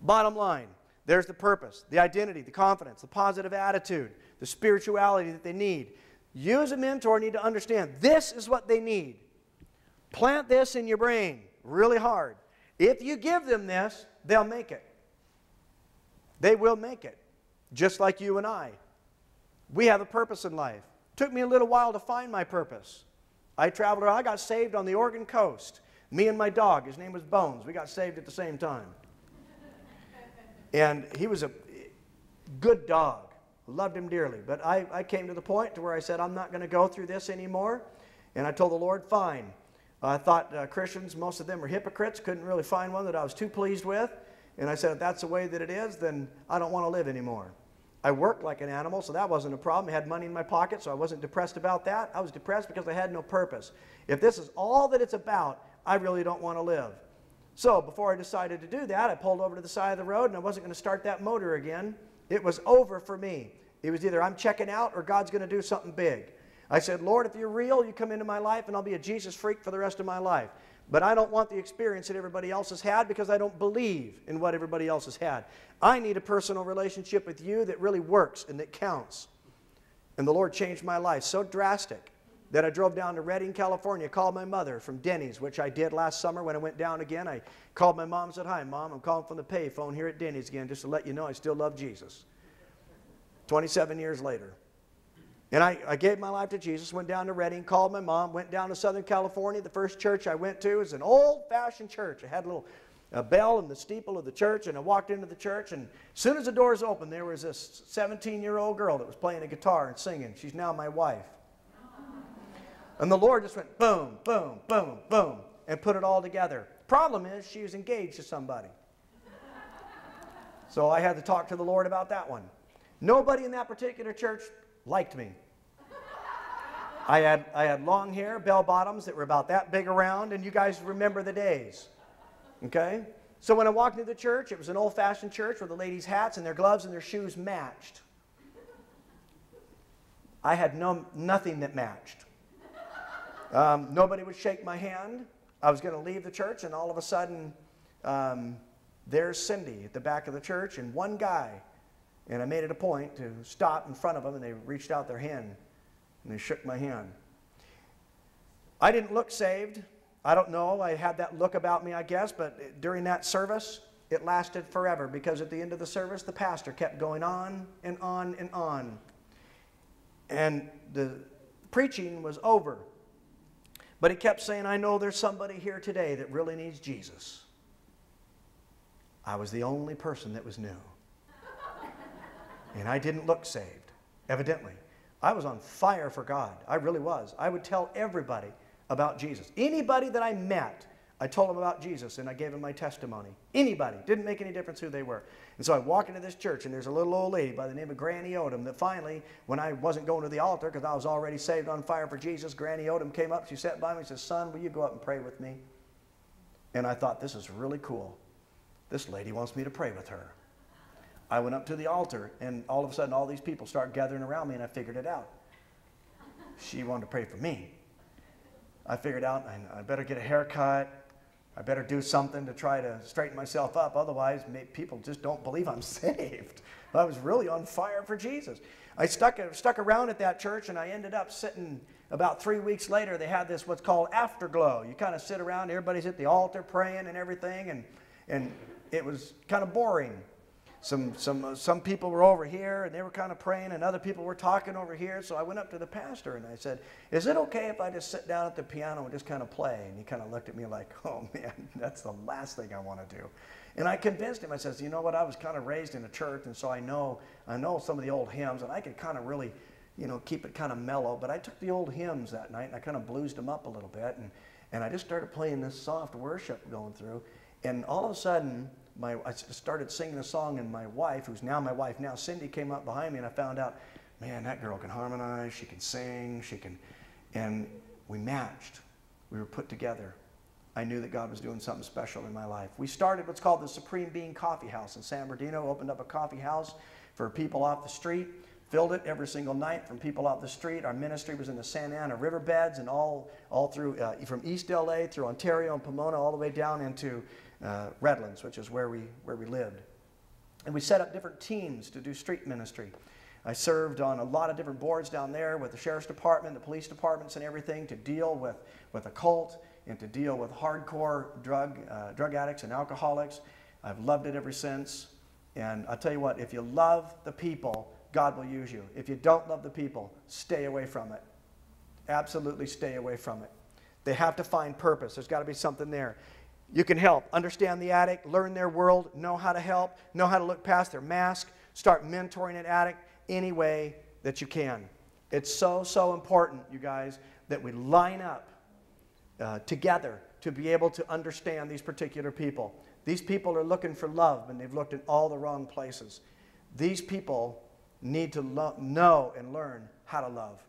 Bottom line, there's the purpose, the identity, the confidence, the positive attitude, the spirituality that they need. You as a mentor need to understand this is what they need. Plant this in your brain really hard. If you give them this, they'll make it. They will make it, just like you and I. We have a purpose in life. It took me a little while to find my purpose. I traveled around. I got saved on the Oregon coast. Me and my dog, his name was Bones. We got saved at the same time. And he was a good dog. Loved him dearly. But I came to the point to where I said, I'm not going to go through this anymore. And I told the Lord, fine. I thought Christians, most of them were hypocrites. Couldn't really find one that I was too pleased with. And I said, if that's the way that it is, then I don't want to live anymore. I worked like an animal, so that wasn't a problem. I had money in my pocket, so I wasn't depressed about that. I was depressed because I had no purpose. If this is all that it's about, I really don't want to live. So before I decided to do that, I pulled over to the side of the road, and I wasn't going to start that motor again. It was over for me. It was either I'm checking out or God's going to do something big. I said, Lord, if you're real, you come into my life, and I'll be a Jesus freak for the rest of my life. But I don't want the experience that everybody else has had because I don't believe in what everybody else has had. I need a personal relationship with you that really works and that counts. And the Lord changed my life so drastic that I drove down to Redding, California, called my mother from Denny's, which I did last summer when I went down again. I called my mom and said, hi, Mom, I'm calling from the pay phone here at Denny's again just to let you know I still love Jesus. 27 years later. And I gave my life to Jesus, went down to Redding, called my mom, went down to Southern California. The first church I went to was an old-fashioned church. It had a bell in the steeple of the church, and I walked into the church, and as soon as the doors opened, there was this 17-year-old girl that was playing a guitar and singing. She's now my wife. And the Lord just went boom, boom, boom, boom, and put it all together. Problem is, she was engaged to somebody. So I had to talk to the Lord about that one. Nobody in that particular church liked me. I had long hair, bell bottoms that were about that big around, and you guys remember the days. Okay? So when I walked into the church, it was an old-fashioned church where the ladies' hats and their gloves and their shoes matched. I had nothing that matched. Nobody would shake my hand. I was going to leave the church, and all of a sudden, there's Cindy at the back of the church, and one guy. And I made it a point to stop in front of them, and they reached out their hand, and they shook my hand. I didn't look saved. I don't know. I had that look about me, I guess, but during that service, it lasted forever, because at the end of the service, the pastor kept going on and on and on. And the preaching was over. But he kept saying, I know there's somebody here today that really needs Jesus. I was the only person that was new. And I didn't look saved, evidently. I was on fire for God. I really was. I would tell everybody about Jesus. Anybody that I met, I told them about Jesus, and I gave them my testimony. Anybody. Didn't make any difference who they were. And so I walk into this church, and there's a little old lady by the name of Granny Odom that finally, when I wasn't going to the altar because I was already saved on fire for Jesus, Granny Odom came up. She sat by me and said, son, will you go up and pray with me? And I thought, this is really cool. This lady wants me to pray with her. I went up to the altar, and all of a sudden, all these people start gathering around me, and I figured it out. She wanted to pray for me. I figured out I better get a haircut. I better do something to try to straighten myself up. Otherwise, people just don't believe I'm saved. I was really on fire for Jesus. I stuck around at that church, and I ended up sitting about 3 weeks later. They had this what's called afterglow. You kind of sit around, everybody's at the altar praying and everything, and it was kind of boring. Some people were over here, and they were kind of praying, and other people were talking over here. So I went up to the pastor, and I said, is it okay if I just sit down at the piano and just kind of play? And he kind of looked at me like, oh, man, that's the last thing I want to do. And I convinced him. I said, you know what, I was kind of raised in a church, and so I know some of the old hymns, and I could kind of really, keep it kind of mellow. But I took the old hymns that night, and I kind of bluesed them up a little bit, and I just started playing this soft worship going through. And all of a sudden, I started singing a song, and my wife, who's now my wife now, Cindy, came up behind me, and I found out, man, that girl can harmonize, she can sing, and we matched. We were put together. I knew that God was doing something special in my life. We started what's called the Supreme Being Coffee House in San Bernardino, opened up a coffee house for people off the street, filled it every single night from people off the street. Our ministry was in the Santa Ana riverbeds and all through, from East LA through Ontario and Pomona all the way down into Redlands, which is where we lived. And we set up different teams to do street ministry. I served on a lot of different boards down there with the sheriff's department, the police departments and everything, to deal with a cult and to deal with hardcore drug addicts and alcoholics. I've loved it ever since. And I'll tell you what, if you love the people, God will use you. If you don't love the people, stay away from it. Absolutely stay away from it. They have to find purpose. There's got to be something there. You can help. Understand the addict, learn their world, know how to help, know how to look past their mask, start mentoring an addict any way that you can. It's so, so important, you guys, that we line up together to be able to understand these particular people. These people are looking for love, and they've looked in all the wrong places. These people need to know and learn how to love.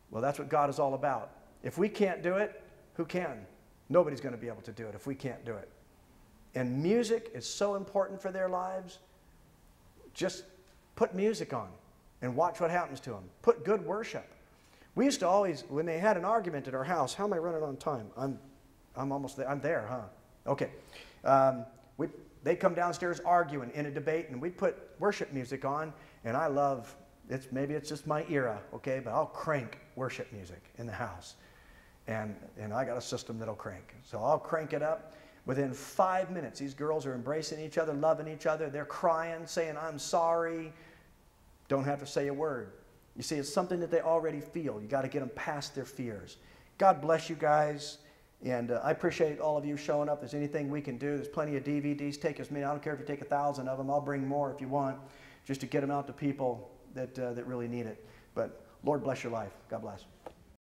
Well, that's what God is all about. If we can't do it, who can? Nobody's going to be able to do it if we can't do it. And music is so important for their lives. Just put music on and watch what happens to them. Put good worship. We used to always, when they had an argument at our house, how am I running on time? I'm almost there. I'm there, huh? Okay. They'd come downstairs arguing in a debate, and we'd put worship music on, and I love, maybe it's just my era, okay, but I'll crank worship music in the house. And I got a system that'll crank. So I'll crank it up. Within 5 minutes, these girls are embracing each other, loving each other. They're crying, saying, I'm sorry. Don't have to say a word. You see, it's something that they already feel. You got to get them past their fears. God bless you guys. And I appreciate all of you showing up. If there's anything we can do, there's plenty of DVDs. Take as many. I don't care if you take 1,000 of them. I'll bring more if you want, just to get them out to people that really need it. But Lord bless your life. God bless.